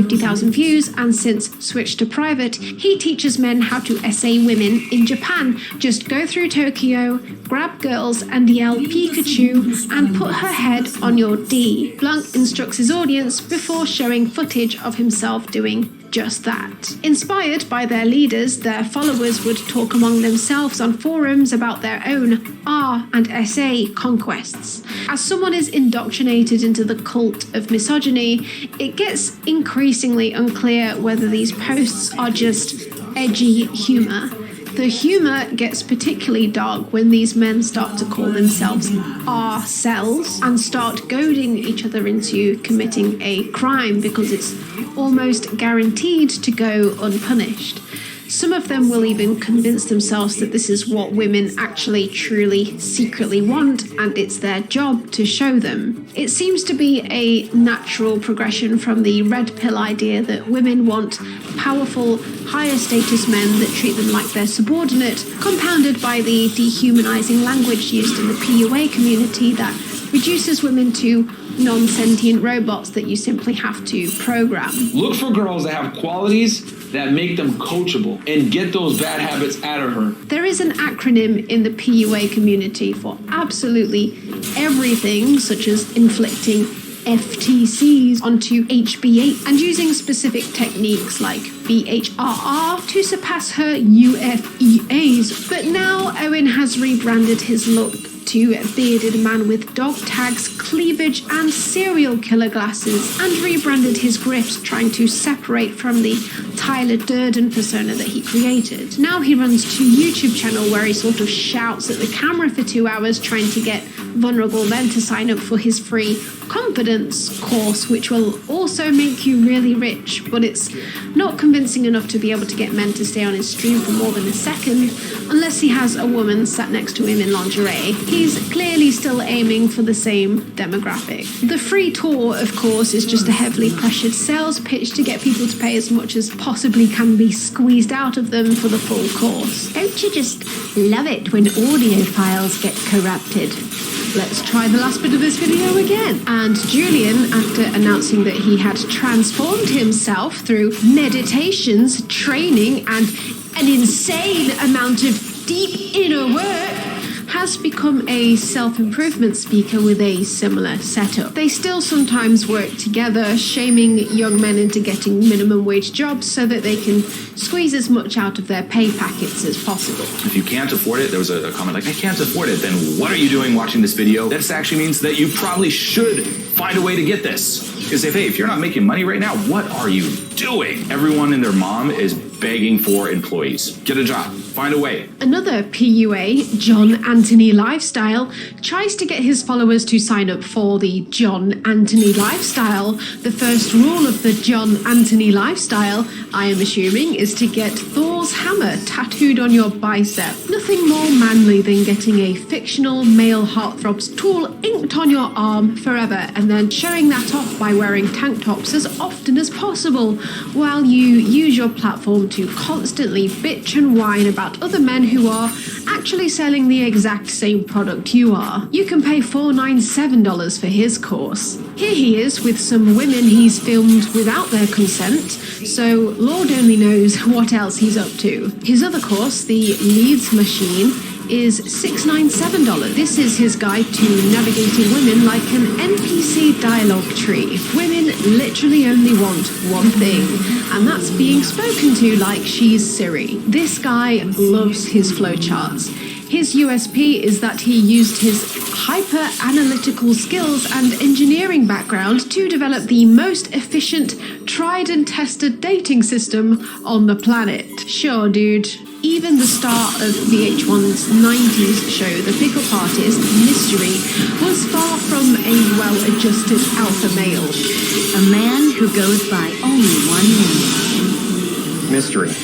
50,000 views, and since switched to private, he teaches men how to essay women in Japan. Just go through Tokyo, grab girls and yell Pikachu and put her head on your D. Blanc instructs his audience before showing footage of himself doing just that. Inspired by their leaders, their followers would talk among themselves on forums about their own R and SA conquests. As someone is indoctrinated into the cult of misogyny, it gets increasingly unclear whether these posts are just edgy humour. The humour gets particularly dark when these men start to call themselves R-cells and start goading each other into committing a crime because it's almost guaranteed to go unpunished. Some of them will even convince themselves that this is what women actually truly secretly want, and it's their job to show them. It seems to be a natural progression from the red pill idea that women want powerful, higher status men that treat them like they're subordinate, compounded by the dehumanizing language used in the PUA community that reduces women to non-sentient robots that you simply have to program. Look for girls that have qualities that make them coachable and get those bad habits out of her. There is an acronym in the PUA community for absolutely everything, such as inflicting FTCs onto HB8 and using specific techniques like BHRR to surpass her UFEAs. But now Owen has rebranded his look to a bearded man with dog tags, cleavage and serial killer glasses, and rebranded his grift, trying to separate from the Tyler Durden persona that he created. Now he runs a YouTube channel where he sort of shouts at the camera for 2 hours trying to get vulnerable men to sign up for his free confidence course, which will also make you really rich, but it's not convincing enough to be able to get men to stay on his stream for more than a second, unless he has a woman sat next to him in lingerie. He's clearly still aiming for the same demographic. The free tour, of course, is just a heavily pressured sales pitch to get people to pay as much as possibly can be squeezed out of them for the full course. Don't you just love it when audio files get corrupted? Let's try the last bit of this video again. And Julian, after announcing that he had transformed himself through meditations, training, and an insane amount of deep inner work, has become a self-improvement speaker with a similar setup. They still sometimes work together, shaming young men into getting minimum wage jobs so that they can squeeze as much out of their pay packets as possible. If you can't afford it, there was a comment like, I can't afford it, then what are you doing watching this video? That actually means that you probably should find a way to get this. Because if you're not making money right now, what are you doing? Everyone and their mom is begging for employees. Get a job. Find a way. Another PUA, John Anthony Lifestyle, tries to get his followers to sign up for the John Anthony Lifestyle. The first rule of the John Anthony Lifestyle, I am assuming, is to get Thor's hammer tattooed on your bicep. Nothing more manly than getting a fictional male heartthrob's tool inked on your arm forever and then showing that off by wearing tank tops as often as possible, while you use your platform to constantly bitch and whine about other men who are actually selling the exact same product you are. You can pay $497 for his course. Here he is with some women he's filmed without their consent, so Lord only knows what else he's up to. His other course, the Leads Machine, is $697. This is his guide to navigating women like an NPC dialogue tree. Women literally only want one thing, and that's being spoken to like she's Siri. This guy loves his flowcharts. His USP is that he used his hyper-analytical skills and engineering background to develop the most efficient, tried and tested dating system on the planet. Sure, dude. Even the star of VH1's 90s show, The Pickup Artist, Mystery, was far from a well-adjusted alpha male. A man who goes by only one name. Mystery.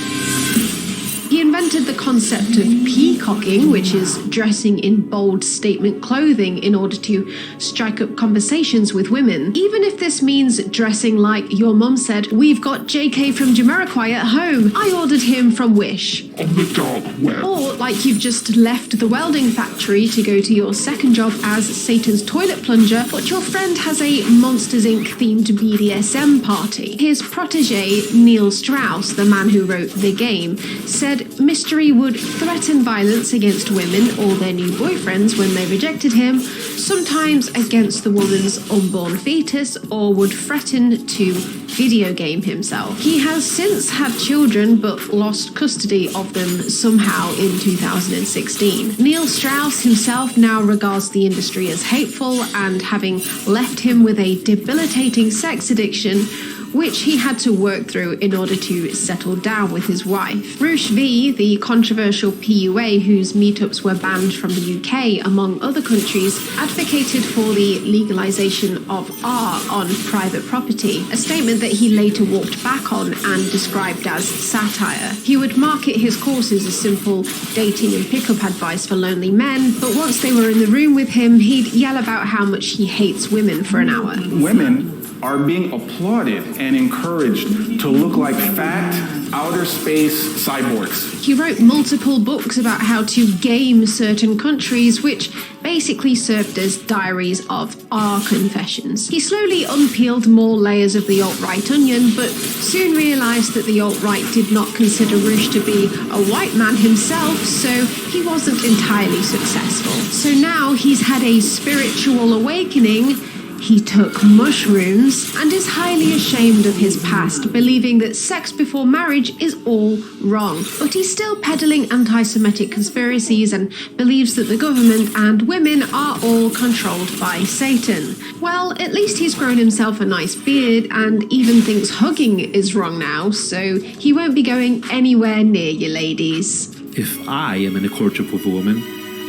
He invented the concept of peacocking, which is dressing in bold statement clothing in order to strike up conversations with women. Even if this means dressing like your mum said, "We've got JK from Jamiroquai at home. I ordered him from Wish." Or like you've just left the welding factory to go to your second job as Satan's toilet plunger, but your friend has a Monsters Inc. themed BDSM party. His protege, Neil Strauss, the man who wrote The Game, said Mystery would threaten violence against women or their new boyfriends when they rejected him, sometimes against the woman's unborn fetus, or would threaten to video game himself. He has since had children but lost custody of them somehow in 2016. Neil Strauss himself now regards the industry as hateful, and having left him with a debilitating sex addiction, which he had to work through in order to settle down with his wife. Roosh V, the controversial PUA whose meetups were banned from the UK, among other countries, advocated for the legalization of R on private property, a statement that he later walked back on and described as satire. He would market his courses as simple dating and pickup advice for lonely men, but once they were in the room with him, he'd yell about how much he hates women for an hour. Women are being applauded and encouraged to look like fat, outer space cyborgs. He wrote multiple books about how to game certain countries, which basically served as diaries of our confessions. He slowly unpeeled more layers of the alt-right onion, but soon realised that the alt-right did not consider Roosh to be a white man himself, so he wasn't entirely successful. So now he's had a spiritual awakening. He took mushrooms and is highly ashamed of his past, believing that sex before marriage is all wrong. But he's still peddling anti-Semitic conspiracies and believes that the government and women are all controlled by Satan. Well, at least he's grown himself a nice beard and even thinks hugging is wrong now, so he won't be going anywhere near you ladies. If I am in a courtship with a woman,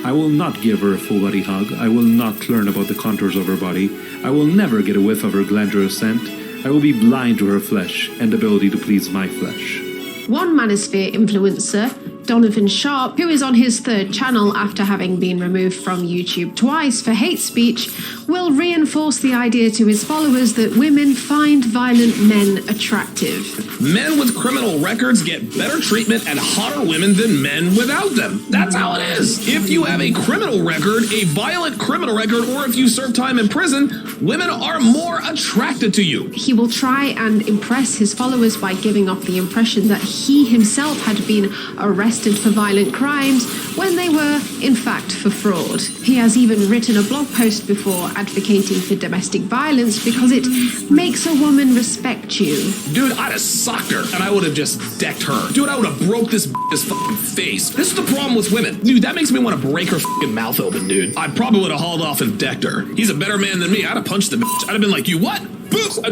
I will not give her a full body hug. I will not learn about the contours of her body. I will never get a whiff of her glandular scent. I will be blind to her flesh and ability to please my flesh. One Manosphere influencer, Donovan Sharp, who is on his third channel after having been removed from YouTube twice for hate speech, will reinforce the idea to his followers that women find violent men attractive. Men with criminal records get better treatment and hotter women than men without them. That's how it is. If you have a criminal record, a violent criminal record, or if you serve time in prison, women are more attracted to you. He will try and impress his followers by giving off the impression that he himself had been arrested for violent crimes when they were, in fact, for fraud. He has even written a blog post before advocating for domestic violence because it makes a woman respect you. Dude, I'd have socked her and I would have just decked her. Dude, I would have broke this fucking face. This is the problem with women. Dude, that makes me want to break her fucking mouth open, dude. I probably would have hauled off and decked her. He's a better man than me. I'd have punched the bitch. I'd have been like, you what?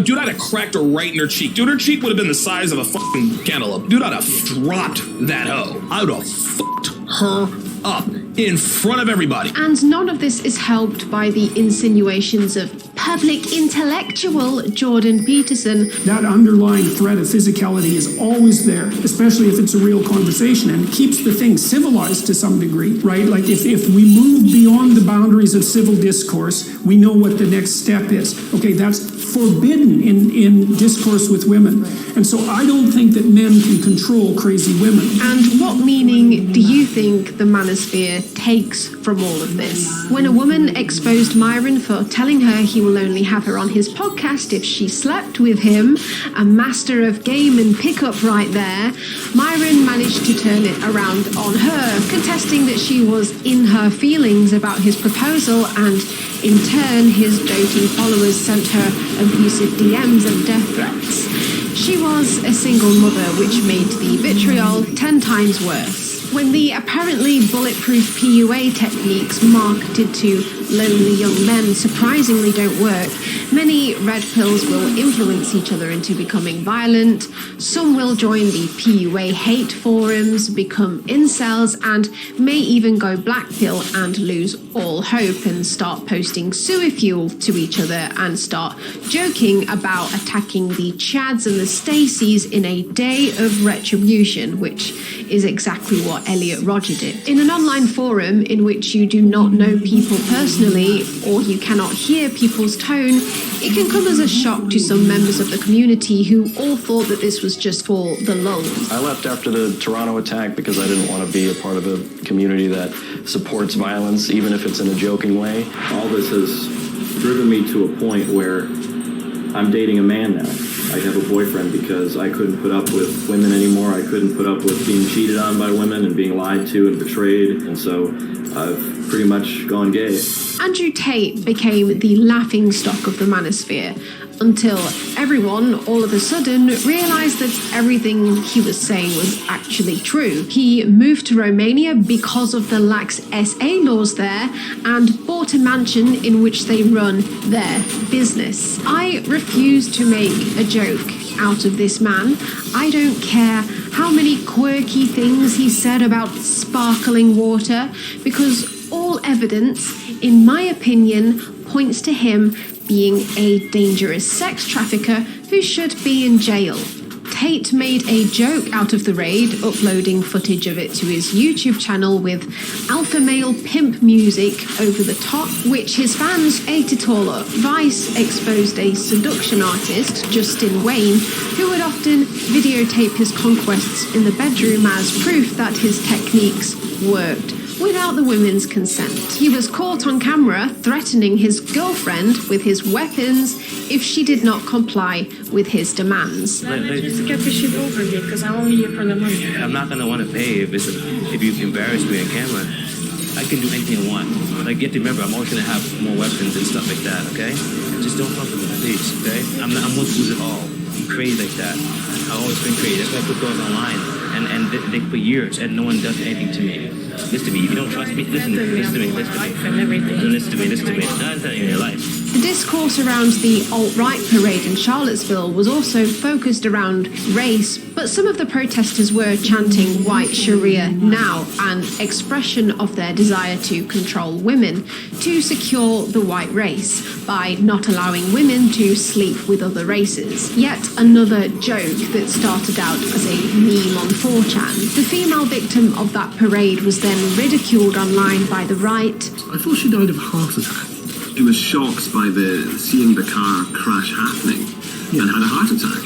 Dude, I'd have cracked her right in her cheek. Dude, her cheek would have been the size of a fucking cantaloupe. Dude, I'd have dropped that hoe. I would have fucked her up in front of everybody. And none of this is helped by the insinuations of public intellectual Jordan Peterson. That underlying threat of physicality is always there, especially if it's a real conversation, and it keeps the thing civilized to some degree, right? Like if we move beyond the boundaries of civil discourse, we know what the next step is. Okay, that's forbidden in discourse with women. And so I don't think that men can control crazy women. And what meaning do you think the manosphere takes from all of this? When a woman exposed Myron for telling her he will only have her on his podcast if she slept with him, a master of game and pickup right there, Myron managed to turn it around on her, contesting that she was in her feelings about his proposal, and in turn his doting followers sent her abusive DMs and death threats. She was a single mother, which made the vitriol 10 times worse. When the apparently bulletproof PUA techniques marketed to lonely young men surprisingly don't work. Many red pills will influence each other into becoming violent. Some will join the PUA hate forums, become incels, and may even go black pill and lose all hope and start posting sewer fuel to each other and start joking about attacking the Chads and the Stacys in a day of retribution, which is exactly what Elliot Rodger did. In an online forum in which you do not know people personally or you cannot hear people's tone, it can come as a shock to some members of the community who all thought that this was just for the lulz. I left after the Toronto attack because I didn't want to be a part of a community that supports violence, even if it's in a joking way. All this has driven me to a point where I'm dating a man now. I have a boyfriend because I couldn't put up with women anymore. I couldn't put up with being cheated on by women and being lied to and betrayed. And so I've pretty much gone gay. Andrew Tate became the laughingstock of the manosphere until everyone all of a sudden realised that everything he was saying was actually true. He moved to Romania because of the lax SA laws there and bought a mansion in which they run their business. I refuse to make a joke out of this man. I don't care how many quirky things he said about sparkling water, because all evidence, in my opinion, points to him being a dangerous sex trafficker who should be in jail. Tate made a joke out of the raid, uploading footage of it to his YouTube channel with alpha male pimp music over the top, which his fans ate it all up. Vice exposed a seduction artist, Justin Wayne, who would often videotape his conquests in the bedroom as proof that his techniques worked, without the women's consent. He was caught on camera threatening his girlfriend with his weapons if she did not comply with his demands. Just get this shit over here, because I'm only here for the money. I'm not gonna want to pay if you embarrass me on camera. I can do anything I want. Like, you have to remember, I'm always gonna have more weapons and stuff like that. Okay? Just don't fuck with me, please. Okay? I won't lose it all. I'm crazy like that. I've always been crazy. That's why I put girls online, and they for years, and no one does anything to me. Listen to me. If you don't trust me, listen to me. Listen to me. Listen to me. Listen to me. I'm telling you your life. The discourse around the alt-right parade in Charlottesville was also focused around race, but some of the protesters were chanting white Sharia now, an expression of their desire to control women, to secure the white race by not allowing women to sleep with other races. Yet another joke that started out as a meme on 4chan. The female victim of that parade was then ridiculed online by the right. I thought she died of a heart attack. She was shocked by seeing the car crash happening and had a heart attack.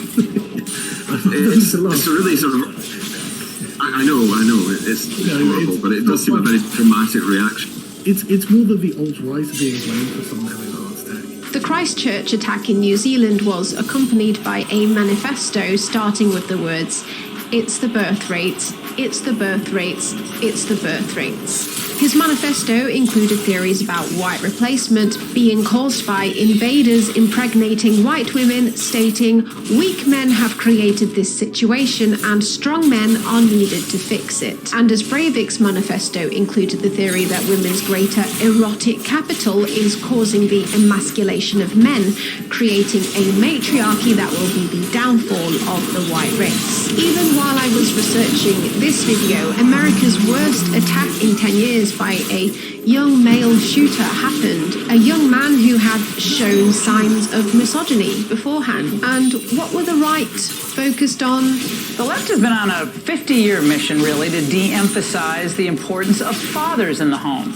It's a really sort of... I know, it's horrible, but it does seem a very dramatic reaction. It's more that the alt-right are being blamed for someone having a heart attack. The Christchurch attack in New Zealand was accompanied by a manifesto starting with the words, "It's the birth rates, it's the birth rates, it's the birth rates." His manifesto included theories about white replacement being caused by invaders impregnating white women, stating, "Weak men have created this situation and strong men are needed to fix it." Anders Breivik's manifesto included the theory that women's greater erotic capital is causing the emasculation of men, creating a matriarchy that will be the downfall of the white race. Even while I was researching this video, America's worst attack in 10 years by a young male shooter happened. A young man who had shown signs of misogyny beforehand. And what were the right focused on? The left has been on a 50-year mission, really, to de-emphasize the importance of fathers in the home.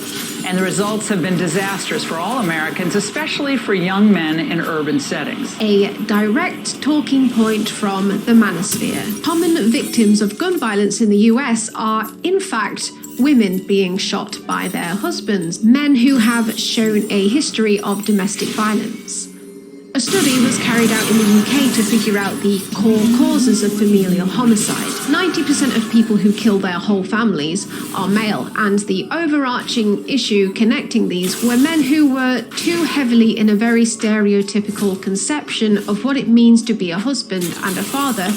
And the results have been disastrous for all Americans, especially for young men in urban settings. A direct talking point from the manosphere. Common victims of gun violence in the US are, in fact, women being shot by their husbands, men who have shown a history of domestic violence. A study was carried out in the UK to figure out the core causes of familial homicide. 90% of people who kill their whole families are male, and the overarching issue connecting these were men who were too heavily in a very stereotypical conception of what it means to be a husband and a father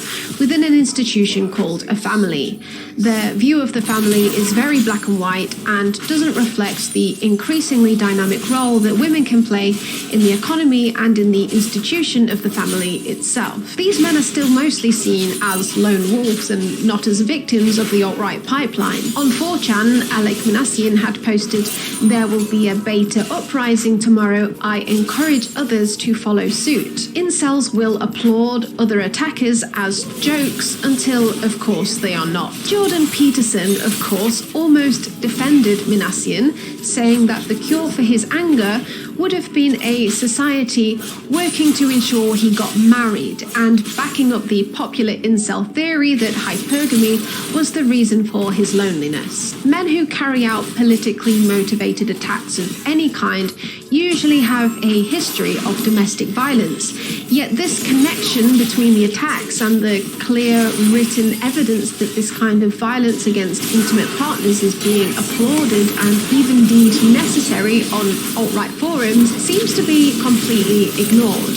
within an institution called a family. Their view of the family is very black and white and doesn't reflect the increasingly dynamic role that women can play in the economy and in the institution of the family itself. These men are still mostly seen as lone wolves and not as victims of the alt-right pipeline. On 4chan, Alec Minassian had posted, "There will be a beta uprising tomorrow. I encourage others to follow suit." Incels will applaud other attackers as jokes until, of course, they are not. Jordan Peterson, of course, almost defended Minassian, saying that the cure for his anger would have been a society working to ensure he got married, and backing up the popular incel theory that hypergamy was the reason for his loneliness. Men who carry out politically motivated attacks of any kind usually have a history of domestic violence, yet this connection between the attacks and the clear written evidence that this kind of violence against intimate partners is being applauded and even deemed necessary on alt-right forums seems to be completely ignored.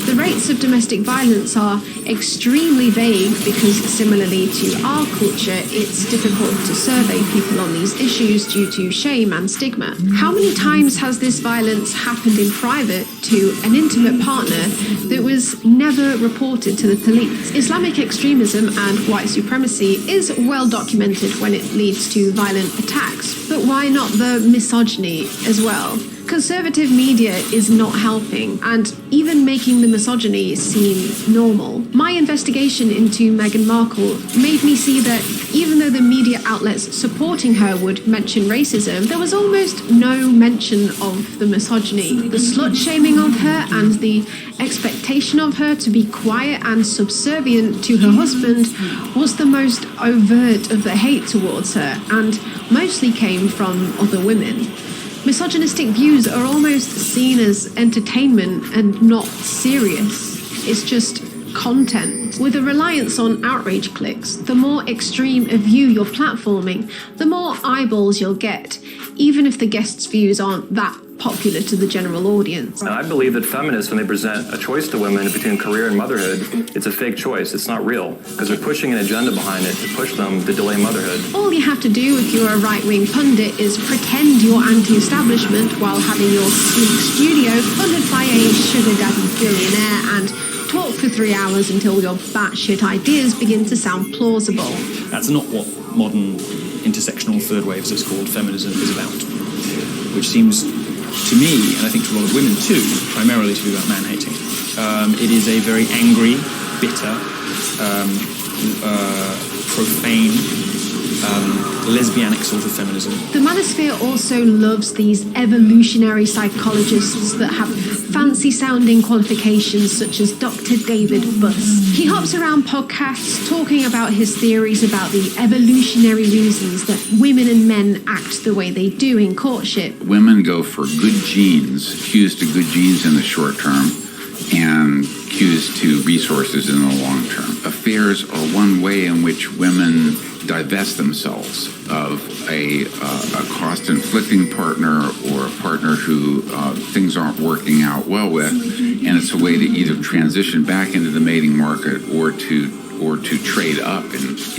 The rates of domestic violence are extremely vague because, similarly to our culture, it's difficult to survey people on these issues due to shame and stigma. How many times has this violence happened in private to an intimate partner that was never reported to the police? Islamic extremism and white supremacy is well documented when it leads to violent attacks, but why not the misogyny as well? Conservative media is not helping and even making the misogyny seem normal. My investigation into Meghan Markle made me see that even though the media outlets supporting her would mention racism, there was almost no mention of the misogyny. The slut-shaming of her and the expectation of her to be quiet and subservient to her husband was the most overt of the hate towards her, and mostly came from other women. Misogynistic views are almost seen as entertainment and not serious. It's just content. With a reliance on outrage clicks, the more extreme a view you're platforming, the more eyeballs you'll get, even if the guest's views aren't that popular to the general audience. And I believe that feminists, when they present a choice to women between career and motherhood, it's a fake choice. It's not real, because they're pushing an agenda behind it to push them to delay motherhood. All you have to do if you're a right-wing pundit is pretend you're anti-establishment while having your sleek studio funded by a sugar daddy billionaire and talk for 3 hours until your batshit ideas begin to sound plausible. That's not what modern intersectional third wave, as it's called, feminism is about, which seems to me, and I think to a lot of women too, primarily to be about man-hating. It is a very angry, bitter, profane, lesbianic sort of feminism. The manosphere also loves these evolutionary psychologists that have fancy-sounding qualifications such as Dr. David Buss. He hops around podcasts talking about his theories about the evolutionary reasons that women and men act the way they do in courtship. Women go for good genes, cues to good genes in the short term, and cues to resources in the long term. Affairs are one way in which women divest themselves of a cost-inflicting partner or a partner who things aren't working out well with, and it's a way to either transition back into the mating market or to trade up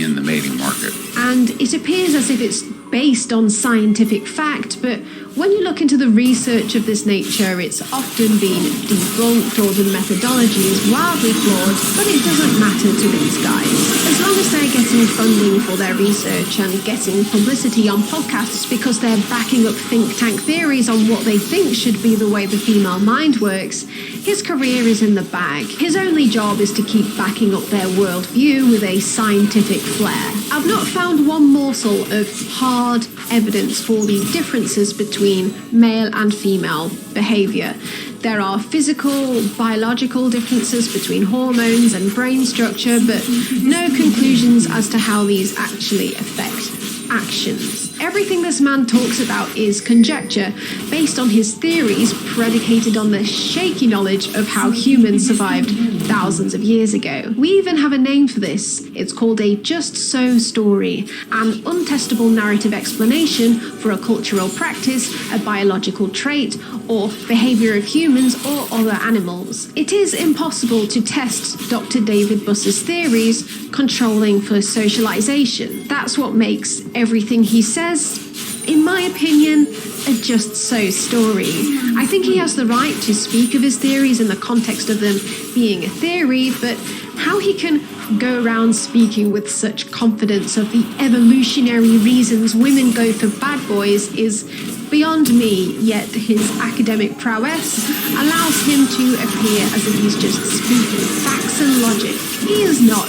in the mating market. And it appears as if it's based on scientific fact, but when you look into the research of this nature, it's often been debunked or the methodology is wildly flawed, but it doesn't matter to these guys. As long as they're getting funding for their research and getting publicity on podcasts because they're backing up think tank theories on what they think should be the way the female mind works, his career is in the bag. His only job is to keep backing up their worldview with a scientific flair. I've not found one morsel of hard evidence for the differences between male and female behavior. There are physical, biological differences between hormones and brain structure, but no conclusions as to how these actually affect actions. Everything this man talks about is conjecture, based on his theories predicated on the shaky knowledge of how humans survived thousands of years ago. We even have a name for this. It's called a just so story, an untestable narrative explanation for a cultural practice, a biological trait, or behavior of humans or other animals. It is impossible to test Dr. David Buss's theories controlling for socialization. That's what makes everything he says, in my opinion, a just so story. I think he has the right to speak of his theories in the context of them being a theory, but how he can go around speaking with such confidence of the evolutionary reasons women go for bad boys is beyond me, yet his academic prowess allows him to appear as if he's just speaking facts and logic. He is not.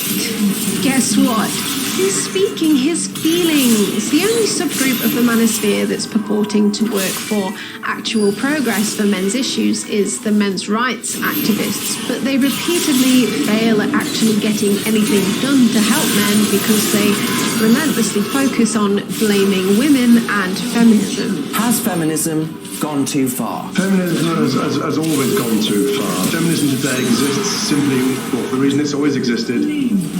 Guess what? He's speaking his feelings. The only subgroup of the manosphere that's purporting to work for actual progress for men's issues is the men's rights activists, but they repeatedly fail at actually getting anything done to help men because they relentlessly focus on blaming women and feminism. Has feminism gone too far? Feminism has always gone too far. Feminism today exists simply, well, for the reason it's always existed,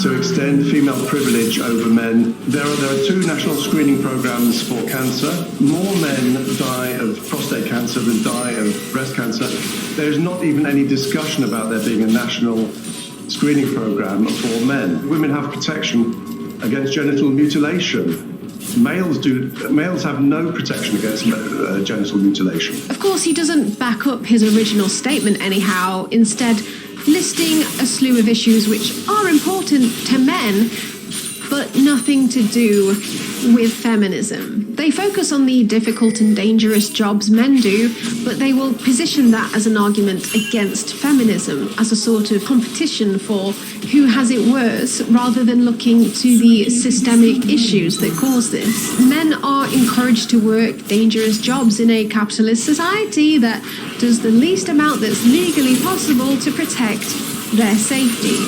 to extend female privilege over men. There are 2 national screening programs for cancer. More men die of prostate cancer than die of breast cancer. There's not even any discussion about there being a national screening program for men. Women have protection against genital mutilation. Males have no protection against genital mutilation. Of course, he doesn't back up his original statement anyhow, instead listing a slew of issues which are important to men, but nothing to do with feminism. They focus on the difficult and dangerous jobs men do, but they will position that as an argument against feminism, as a sort of competition for who has it worse, rather than looking to the systemic issues that cause this. Men are encouraged to work dangerous jobs in a capitalist society that does the least amount that's legally possible to protect their safety.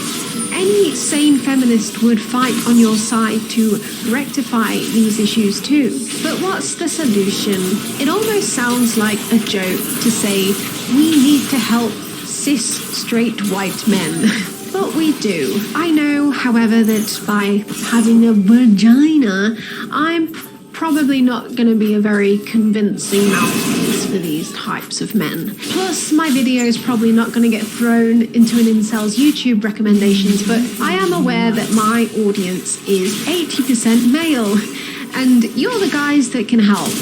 Any sane feminist would fight on your side to rectify these issues too. But what's the solution? It almost sounds like a joke to say we need to help cis straight white men. But we do. I know, however, that by having a vagina, I'm probably not going to be a very convincing mouthpiece for these types of men. Plus, my video is probably not going to get thrown into an incel's YouTube recommendations, but I am aware that my audience is 80% male, and you're the guys that can help.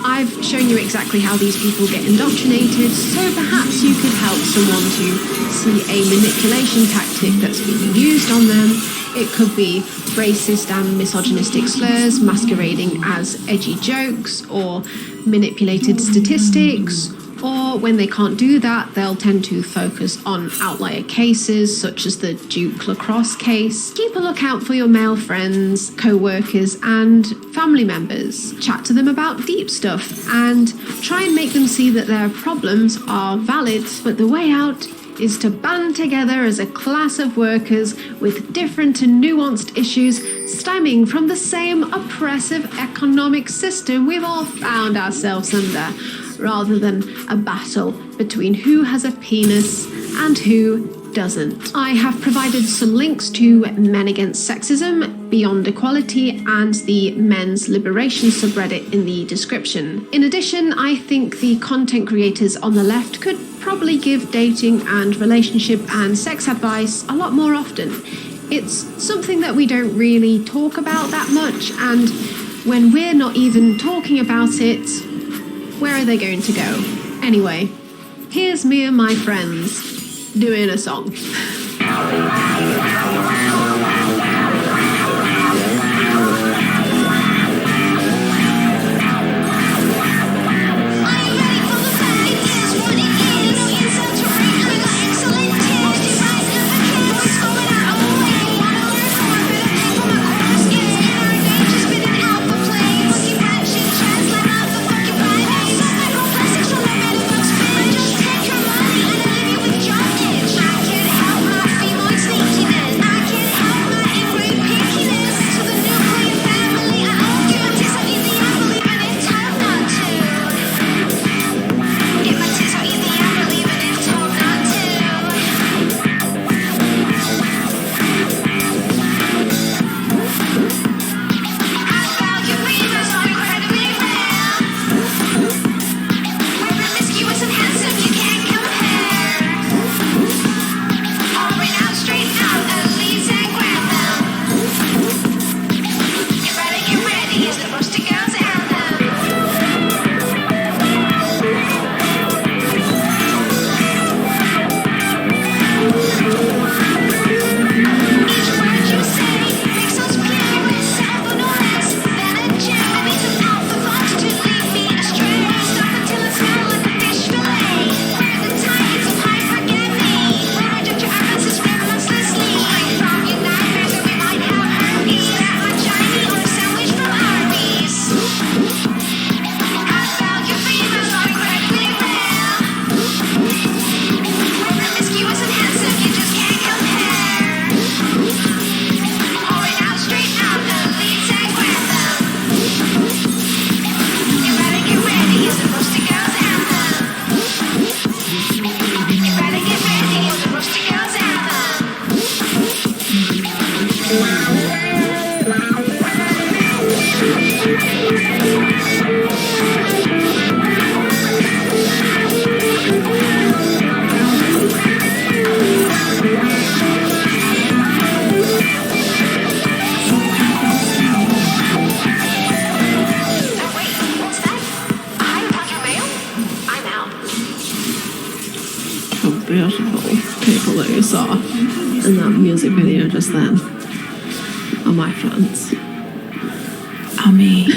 I've shown you exactly how these people get indoctrinated, so perhaps you could help someone to see a manipulation tactic that's being used on them. It could be racist and misogynistic slurs masquerading as edgy jokes or manipulated statistics, or when they can't do that, they'll tend to focus on outlier cases such as the Duke lacrosse case. Keep a lookout for your male friends, co-workers and family members. Chat to them about deep stuff and try and make them see that their problems are valid, but the way out is to band together as a class of workers with different and nuanced issues stemming from the same oppressive economic system we've all found ourselves under, rather than a battle between who has a penis and who doesn't. I have provided some links to Men Against Sexism, Beyond Equality, and the Men's Liberation subreddit in the description. In addition, I think the content creators on the left could probably give dating and relationship and sex advice a lot more often. It's something that we don't really talk about that much, and when we're not even talking about it, where are they going to go? Anyway, here's me and my friends doing a song. I Beautiful people that you saw in that music video just then are my friends. I mean,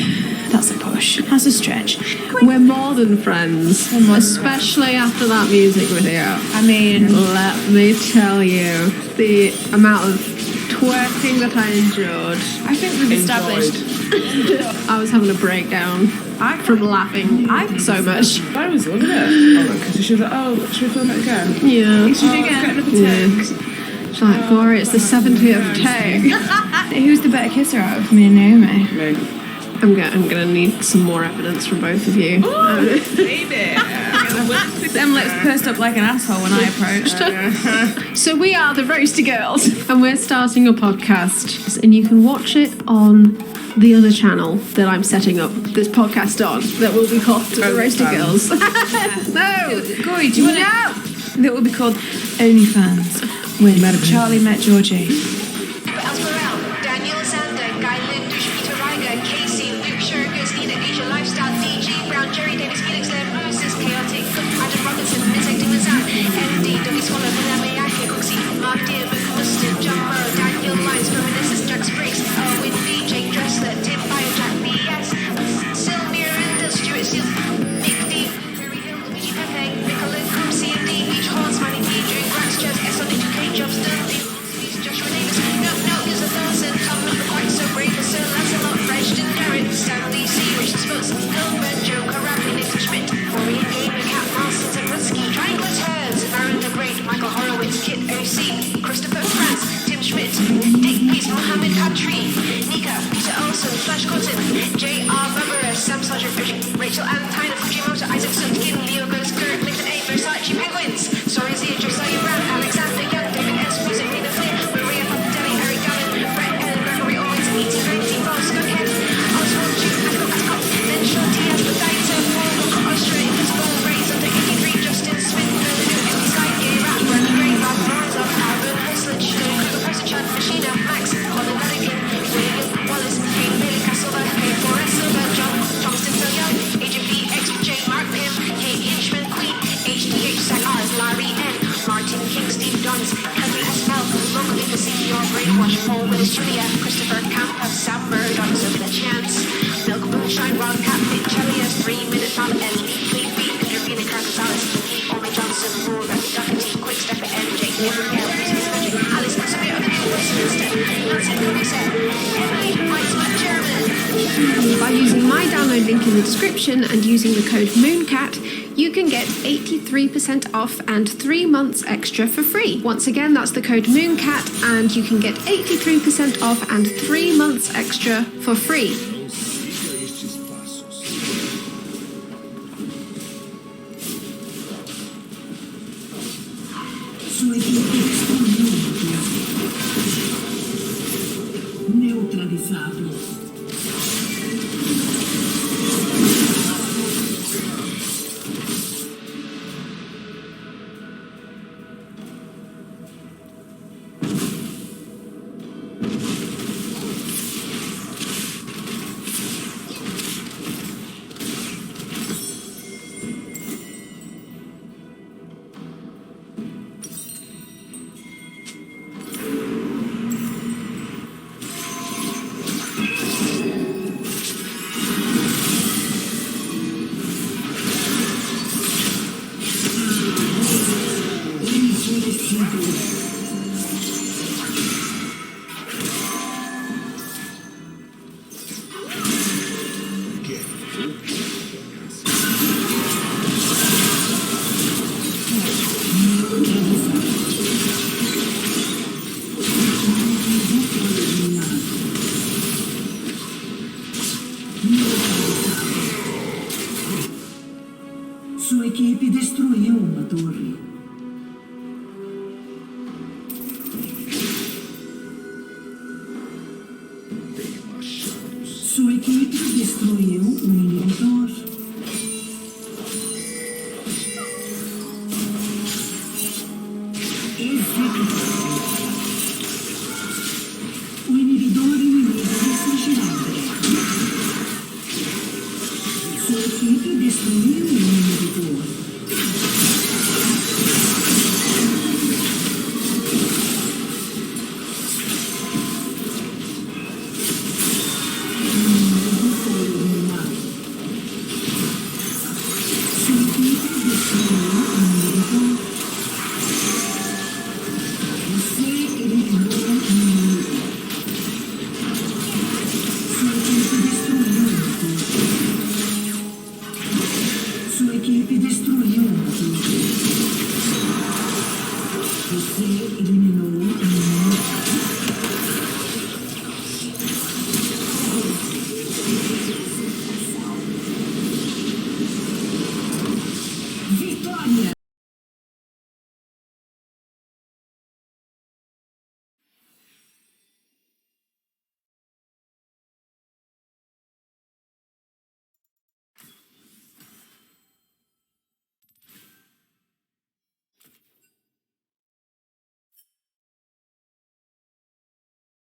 that's a push. That's a stretch. We're more than friends, especially after that music video. I mean, let me tell you, the amount of twerking that I endured. I think we've established. I was having a breakdown from laughing so much. I was loving it. Oh, because she was like, oh, should we film it again? Yeah. Should we get another take? She's like, Gloria, it's the 70th take. Who's the better kisser out of me and Naomi? Me. I'm gonna need some more evidence from both of you. Baby. Them lips pursed up like an asshole when I approached. So we are the Roasty Girls, and we're starting a podcast, and you can watch it on the other channel that I'm setting up this podcast on, that will be called the Roasty Girls. No, Corey, do you want to? That will be called OnlyFans. When Charlie met Georgie. Daniel Sander, Guy Lindush, Peter Reiger, Casey, Luke Sherger, Stina Asia Lifestyle, DG Brown, Jerry Davis, Felix Lev, Moses, Chaotic, Adam Robinson, Insect Mazan, MD, Dougie Swallow, Vaname Ake, Cooksy, Mark Deer, Mustard, John Morrow, Daniel Lines, Feminists, Jack Spriggs, Owen B, Jake Dressler, Tim Bio, Jack BS, Sylvia Rindle, Stuart Seal, Nick D, Jerry Hill, Luigi Pepe, Nicola, Coop, CMD, Beach Horns, Manny D, Drew Grax, Jazz, Sonic 2K, Jobs, Dundee, Joshua Davis, no, is a Dawson, Tom, not quite so brave as Sir Lancelot, Fredgton, Garrett, Stanley C, Richard Spokes, Gilbert, Joe Carabin, Nathan Schmidt, Maureen Gamer, Cat Marston, Zabrutsky, Triangle Turns, Aaron the Great, Michael Horowitz, Kit OC, Christopher France, Tim Schmidt, Dick Peace, Mohammed Katri, Nika, Peter Olson, Flash Cotton, J.R. Barbaras, Sam Sodger, Rachel Ann Tyner, Fujimoto, Isaac Sundkin, Leo Ghost, Kurt, Nathan A, Versace Penguins, Sorry Zia, Josiah Brown, Alexander Young, David S, Music, Rita Flynn, Maria Papadelli, Eric Gallen, Brett L, Gregory Owens, E.T. 94, Skughead, Oswald Duke, Ascot, Ben Shaw, Diaz, Badita, Paul, Walker, Austria, Invisible, Rays, Under 83, Justin Smith, Melody, Empty Sky, Gay Rap, Brandon Gray, Bob Morozov, Alvin Huslet, Kruger, Professor Chan, Machina, Max, Colin Lanigan, William Wallace, Kate Bailey, Castleva, Kate Forrest, Silver, John, Thompson, Phil Young, Agent B, X, J, Mark Pym, Kate Inchman, Queen, HDH, Zach R, Larry N, Martin King, Steve Duns, Catherine S. Malcolm, locally the CEO of Brainwash, Paul Willis, Julia, Christopher Campus, Sam Murdoch, Sophie Chance, Milk Moonshine, Wildcat, Nick Chelias, 3 Minute Man, Ellie, Clean Beat, Intervena, Carcass Alice, Omi Johnson, Laura, Doherty, Quick Stepper, MJ, Gabriel, Magic, Alice, some of your other new Westminster, Nancy, Louisa, Emily, Weissman, German. By using my download link in the description and using the code MOONCAT, you can get 83% off and 3 months extra for free. Once again, that's the code MOONCAT, and you can get 83% off and 3 months extra for free. Neutralizado. Sua equipe destruiu uma torre. equipe destruiu um inibidor.